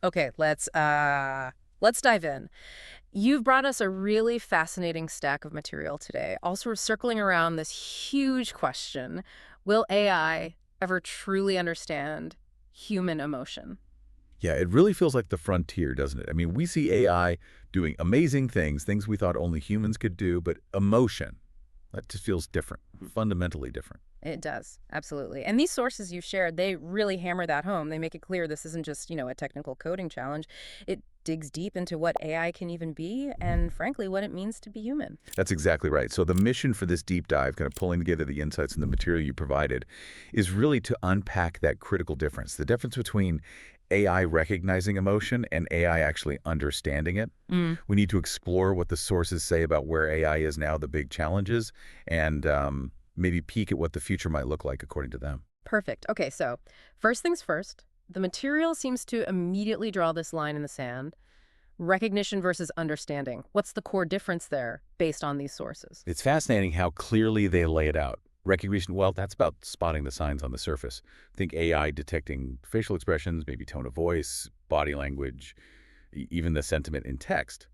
Okay, let's dive in. You've brought us a really fascinating stack of material today, all sort of circling around this huge question: will AI ever truly understand human emotion? Yeah, it really feels like the frontier, doesn't it? I mean, we see AI doing amazing things, things we thought only humans could do, but emotion, that just feels different, fundamentally different. It does, absolutely. And these sources you've shared, they really hammer that home. They make it clear this isn't just, a technical coding challenge. It digs deep into what AI can even be and, frankly, what it means to be human. That's exactly right. So the mission for this deep dive, kind of pulling together the insights and the material you provided, is really to unpack that critical difference, the difference between AI recognizing emotion and AI actually understanding it. Mm. We need to explore what the sources say about where AI is now, the big challenges, and maybe peek at what the future might look like according to them. Perfect. Okay, so first things first, the material seems to immediately draw this line in the sand. Recognition versus understanding. What's the core difference there based on these sources? It's fascinating how clearly they lay it out. Recognition, well, that's about spotting the signs on the surface. Think AI detecting facial expressions, maybe tone of voice, body language, even the sentiment in text.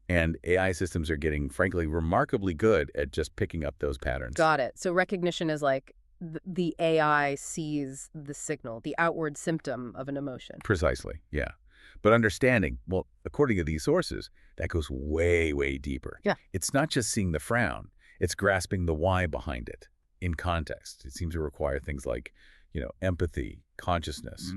And AI systems are getting, frankly, remarkably good at just picking up those patterns. Got it. So recognition is like the AI sees the signal, the outward symptom of an emotion. Precisely, yeah. But understanding, well, according to these sources, that goes way, way deeper. Yeah. It's not just seeing the frown, it's grasping the why behind it in context. It seems to require things like, empathy, consciousness,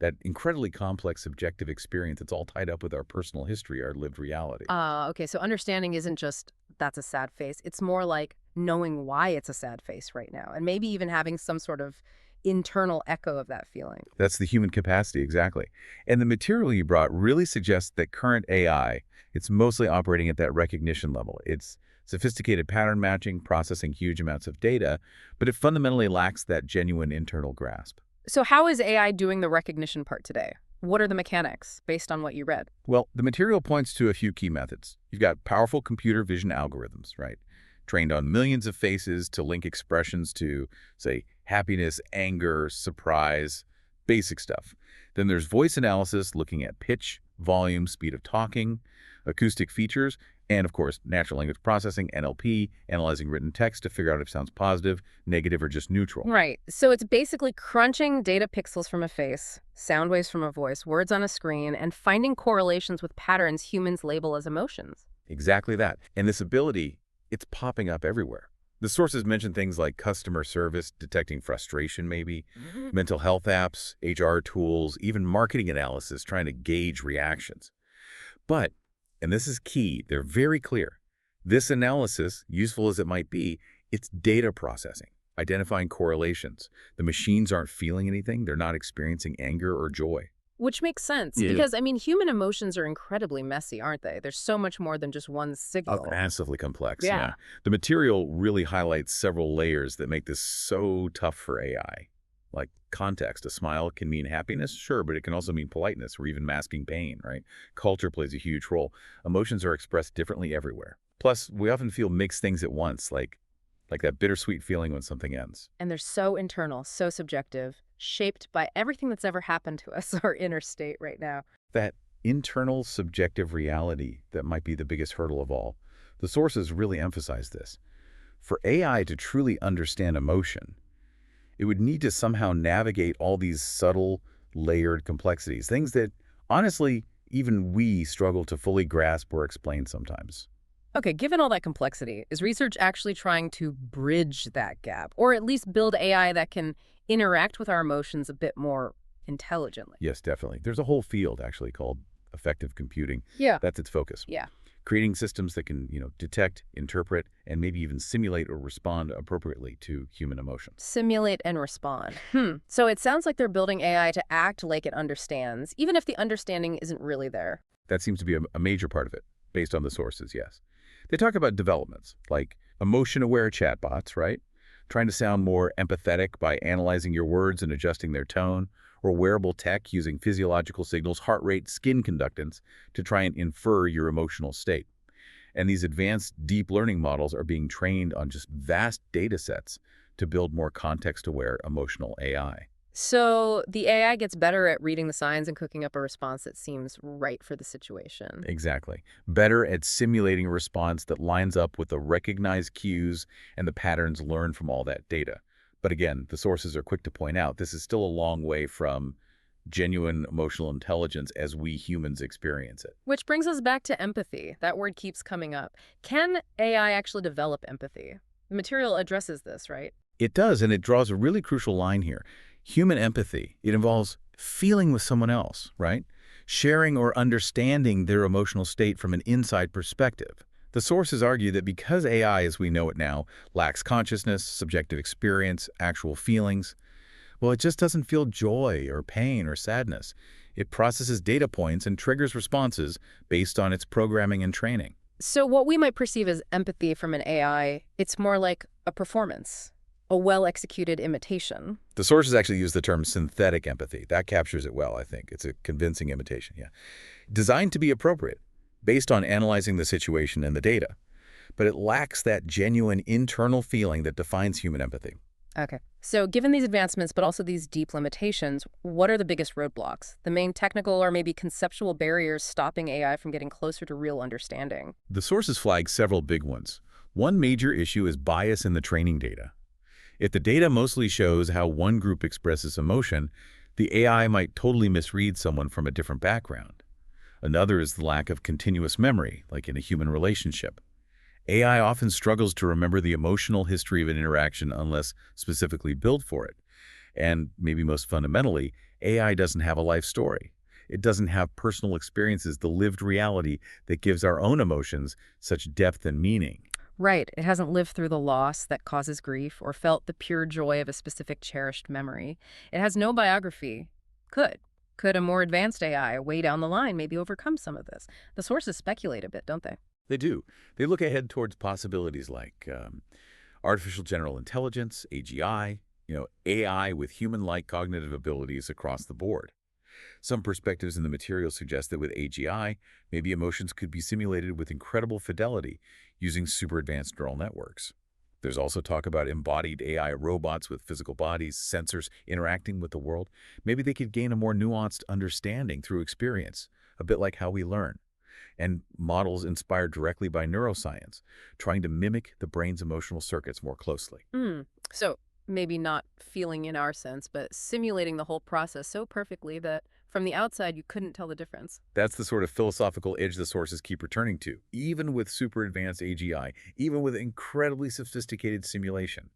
that incredibly complex subjective experience. It's all tied up with our personal history, our lived reality. Okay. So understanding isn't just that's a sad face. It's more like knowing why it's a sad face right now, and maybe even having some sort of internal echo of that feeling. That's the human capacity, exactly. And the material you brought really suggests that current AI, it's mostly operating at that recognition level. It's sophisticated pattern matching, processing huge amounts of data, but it fundamentally lacks that genuine internal grasp. So how is AI doing the recognition part today? What are the mechanics based on what you read? Well, the material points to a few key methods. You've got powerful computer vision algorithms, right? Trained on millions of faces to link expressions to, say, happiness, anger, surprise, basic stuff. Then there's voice analysis looking at pitch, volume, speed of talking, acoustic features, and of course, natural language processing, NLP, analyzing written text to figure out if it sounds positive, negative, or just neutral. Right. So it's basically crunching data pixels from a face, sound waves from a voice, words on a screen, and finding correlations with patterns humans label as emotions. Exactly that. And this ability, it's popping up everywhere. The sources mention things like customer service, detecting frustration maybe, mental health apps, HR tools, even marketing analysis trying to gauge reactions. But, and this is key, they're very clear. This analysis, useful as it might be, it's data processing, identifying correlations. The machines aren't feeling anything, they're not experiencing anger or joy. Which makes sense Yeah. because, human emotions are incredibly messy, aren't they? There's so much more than just one signal. Massively complex, Yeah. yeah. The material really highlights several layers that make this so tough for AI. Like context, a smile can mean happiness, sure, but it can also mean politeness or even masking pain, right? Culture plays a huge role. Emotions are expressed differently everywhere. Plus, we often feel mixed things at once, like that bittersweet feeling when something ends. And they're so internal, so subjective, shaped by everything that's ever happened to us, our inner state right now. That internal subjective reality that might be the biggest hurdle of all. The sources really emphasize this. For AI to truly understand emotion, it would need to somehow navigate all these subtle, layered complexities, things that, honestly, even we struggle to fully grasp or explain sometimes. Okay, given all that complexity, is research actually trying to bridge that gap, or at least build AI that can interact with our emotions a bit more intelligently? Yes, definitely. There's a whole field, actually, called affective computing. Yeah. That's its focus. Yeah. Creating systems that can, detect, interpret, and maybe even simulate or respond appropriately to human emotions. Simulate and respond. So it sounds like they're building AI to act like it understands, even if the understanding isn't really there. That seems to be a major part of it, based on the sources, yes. They talk about developments, like emotion-aware chatbots, right? Trying to sound more empathetic by analyzing your words and adjusting their tone, or wearable tech using physiological signals, heart rate, skin conductance to try and infer your emotional state. And these advanced deep learning models are being trained on just vast data sets to build more context-aware emotional AI. So the AI gets better at reading the signs and cooking up a response that seems right for the situation. Exactly. Better at simulating a response that lines up with the recognized cues and the patterns learned from all that data. But again, the sources are quick to point out this is still a long way from genuine emotional intelligence as we humans experience it. Which brings us back to empathy. That word keeps coming up. Can AI actually develop empathy? The material addresses this, right? It does, and it draws a really crucial line here. Human empathy, it involves feeling with someone else, right? Sharing or understanding their emotional state from an inside perspective. The sources argue that because AI, as we know it now, lacks consciousness, subjective experience, actual feelings, well, it just doesn't feel joy or pain or sadness. It processes data points and triggers responses based on its programming and training. So what we might perceive as empathy from an AI, it's more like a performance, a well-executed imitation. The sources actually use the term synthetic empathy. That captures it well, I think. It's a convincing imitation, yeah. Designed to be appropriate, based on analyzing the situation and the data. But it lacks that genuine internal feeling that defines human empathy. Okay. So given these advancements, but also these deep limitations, what are the biggest roadblocks? The main technical or maybe conceptual barriers stopping AI from getting closer to real understanding? The sources flag several big ones. One major issue is bias in the training data. If the data mostly shows how one group expresses emotion, the AI might totally misread someone from a different background. Another is the lack of continuous memory, like in a human relationship. AI often struggles to remember the emotional history of an interaction unless specifically built for it. And maybe most fundamentally, AI doesn't have a life story. It doesn't have personal experiences, the lived reality that gives our own emotions such depth and meaning. Right. It hasn't lived through the loss that causes grief or felt the pure joy of a specific cherished memory. It has no biography. Could. Could a more advanced AI way down the line maybe overcome some of this? The sources speculate a bit, don't they? They do. They look ahead towards possibilities like artificial general intelligence, AGI, AI with human-like cognitive abilities across the board. Some perspectives in the material suggest that with AGI, maybe emotions could be simulated with incredible fidelity using super advanced neural networks. There's also talk about embodied AI robots with physical bodies, sensors interacting with the world. Maybe they could gain a more nuanced understanding through experience, a bit like how we learn. And models inspired directly by neuroscience, trying to mimic the brain's emotional circuits more closely. So maybe not feeling in our sense, but simulating the whole process so perfectly that from the outside you couldn't tell the difference. That's the sort of philosophical edge the sources keep returning to, even with super advanced AGI, even with incredibly sophisticated simulation.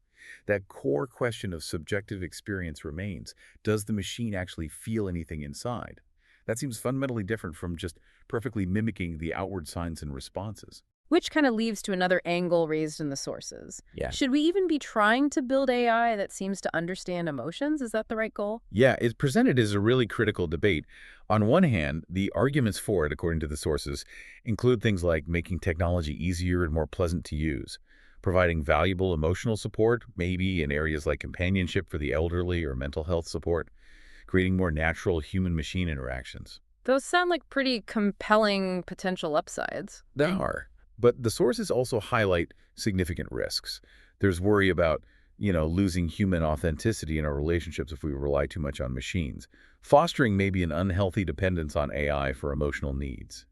That core question of subjective experience remains. Does the machine actually feel anything inside? That seems fundamentally different from just perfectly mimicking the outward signs and responses. Which kind of leads to another angle raised in the sources. Yeah. Should we even be trying to build AI that seems to understand emotions? Is that the right goal? Yeah, it's presented as a really critical debate. On one hand, the arguments for it, according to the sources, include things like making technology easier and more pleasant to use, providing valuable emotional support, maybe in areas like companionship for the elderly or mental health support, creating more natural human-machine interactions. Those sound like pretty compelling potential upsides. There are. But the sources also highlight significant risks. There's worry about, losing human authenticity in our relationships if we rely too much on machines, fostering maybe an unhealthy dependence on AI for emotional needs,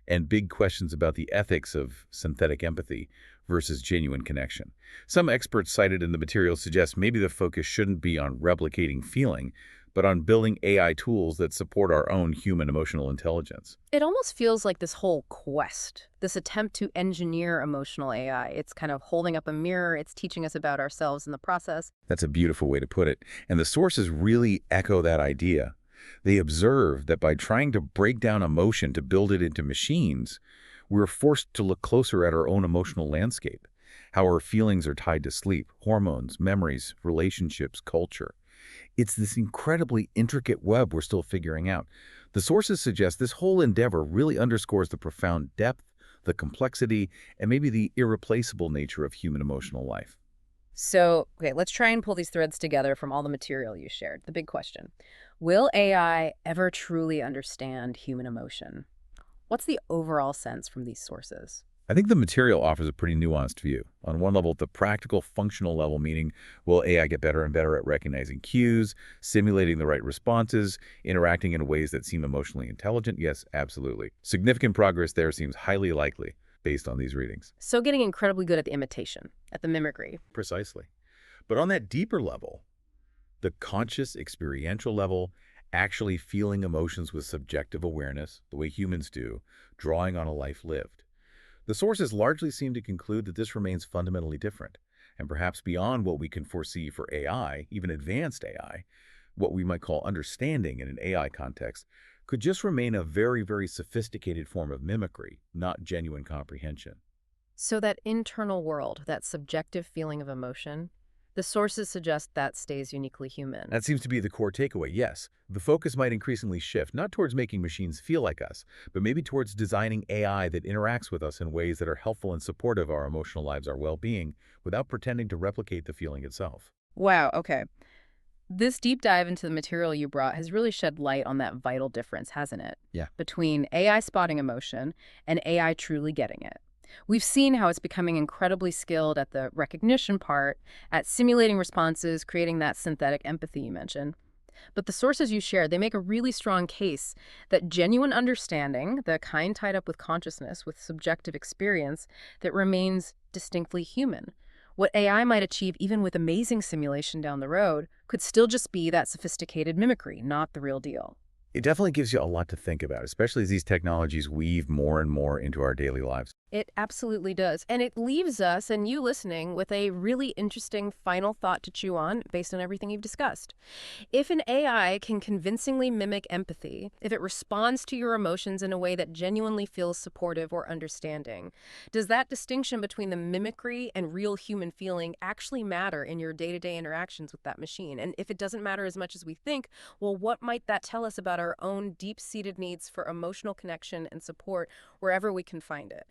and big questions about the ethics of synthetic empathy versus genuine connection. Some experts cited in the material suggest maybe the focus shouldn't be on replicating feeling, but on building AI tools that support our own human emotional intelligence. It almost feels like this whole quest, this attempt to engineer emotional AI. It's kind of holding up a mirror. It's teaching us about ourselves in the process. That's a beautiful way to put it. And the sources really echo that idea. They observe that by trying to break down emotion to build it into machines, we're forced to look closer at our own emotional landscape, how our feelings are tied to sleep, hormones, memories, relationships, culture. It's this incredibly intricate web we're still figuring out. The sources suggest this whole endeavor really underscores the profound depth, the complexity, and maybe the irreplaceable nature of human emotional life. So, okay, let's try and pull these threads together from all the material you shared. The big question, will AI ever truly understand human emotion? What's the overall sense from these sources? I think the material offers a pretty nuanced view. On one level, the practical, functional level, meaning will AI get better and better at recognizing cues, simulating the right responses, interacting in ways that seem emotionally intelligent? Yes, absolutely. Significant progress there seems highly likely based on these readings. So getting incredibly good at the imitation, at the mimicry. Precisely. But on that deeper level, the conscious, experiential level, actually feeling emotions with subjective awareness, the way humans do, drawing on a life lived. The sources largely seem to conclude that this remains fundamentally different, and perhaps beyond what we can foresee for AI, even advanced AI, what we might call understanding in an AI context, could just remain a very, very sophisticated form of mimicry, not genuine comprehension. So that internal world, that subjective feeling of emotion, the sources suggest that stays uniquely human. That seems to be the core takeaway, yes. The focus might increasingly shift, not towards making machines feel like us, but maybe towards designing AI that interacts with us in ways that are helpful and supportive of our emotional lives, our well-being, without pretending to replicate the feeling itself. Wow, okay. This deep dive into the material you brought has really shed light on that vital difference, hasn't it? Yeah. Between AI spotting emotion and AI truly getting it. We've seen how it's becoming incredibly skilled at the recognition part, at simulating responses, creating that synthetic empathy you mentioned. But the sources you shared, they make a really strong case that genuine understanding, the kind tied up with consciousness, with subjective experience, that remains distinctly human. What AI might achieve, even with amazing simulation down the road, could still just be that sophisticated mimicry, not the real deal. It definitely gives you a lot to think about, especially as these technologies weave more and more into our daily lives. It absolutely does. And it leaves us and you listening with a really interesting final thought to chew on based on everything you've discussed. If an AI can convincingly mimic empathy, if it responds to your emotions in a way that genuinely feels supportive or understanding, does that distinction between the mimicry and real human feeling actually matter in your day-to-day interactions with that machine? And if it doesn't matter as much as we think, well, what might that tell us about our own deep-seated needs for emotional connection and support wherever we can find it?